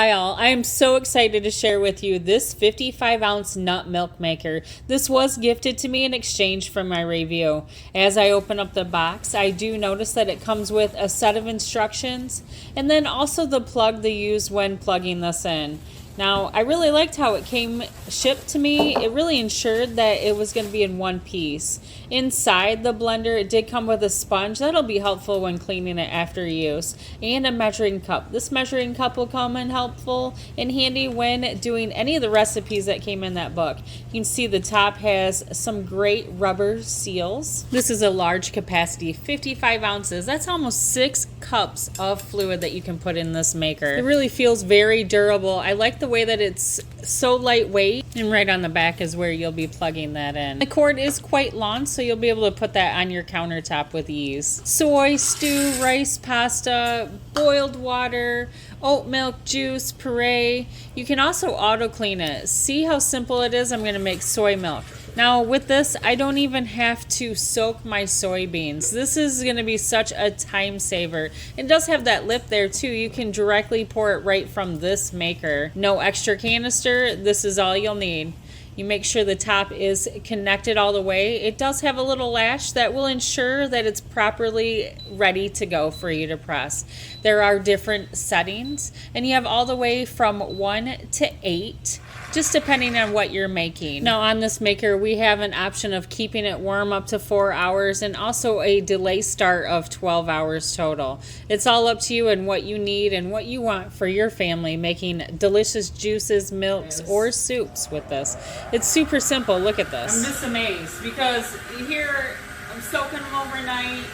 Hi all, I am so excited to share with you this 55-ounce nut milk maker. This was gifted to me in exchange for my review. As I open up the box, I do notice that it comes with a set of instructions and then also the plug to use when plugging this in. Now, I really liked how it came shipped to me. It really ensured that it was going to be in one piece. Inside the blender, it did come with a sponge. That'll be helpful when cleaning it after use. And a measuring cup. This measuring cup will come in helpful and handy when doing any of the recipes that came in that book. You can see the top has some great rubber seals. This is a large capacity, 55 ounces. That's almost 6 cups of fluid that you can put in this maker. It really feels very durable. I like the way that it's so lightweight, and right on the back is where you'll be plugging that in. The cord is quite long, so you'll be able to put that on your countertop with ease. Soy, stew, rice, pasta, boiled water, oat milk, juice, puree. You can also auto clean it. See how simple it is? I'm going to make soy milk. Now with this, I don't even have to soak my soybeans. This is going to be such a time saver. It does have that lip there too. You can directly pour it right from this maker. No extra canister. This is all you'll need. You make sure the top is connected all the way. It does have a little latch that will ensure that it's properly ready to go for you to press. There are different settings, and you have all the way from 1 to 8, just depending on what you're making. Now on this maker, we have an option of keeping it warm up to 4 hours and also a delay start of 12 hours total. It's all up to you and what you need and what you want for your family, making delicious juices, milks, or soups with this. It's super simple. Look at this. I'm just amazed because here I'm soaking them overnight.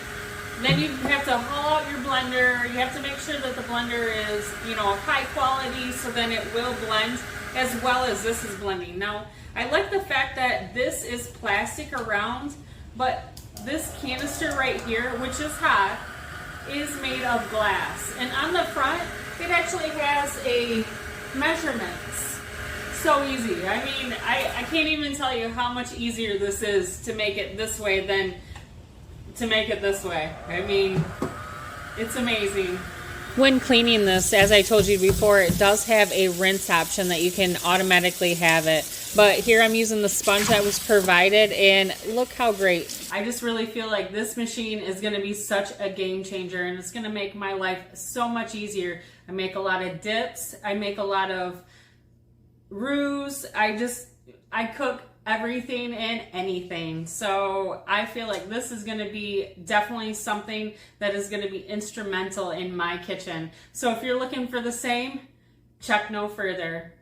Then you have to haul out your blender. You have to make sure that the blender is, high quality so then it will blend as well as this is blending. Now, I like the fact that this is plastic around, but this canister right here, which is hot, is made of glass. And on the front, it actually has a measurements. So easy. I mean, I can't even tell you how much easier this is to make it this way than to make it this way. I mean, it's amazing. When cleaning this, as I told you before, it does have a rinse option that you can automatically have it. But here I'm using the sponge that was provided, and look how great. I just really feel like this machine is going to be such a game changer, and it's going to make my life so much easier. I make a lot of dips. I make a lot of roux. I cook everything and anything. So I feel like this is going to be definitely something that is going to be instrumental in my kitchen. So if you're looking for the same, check no further.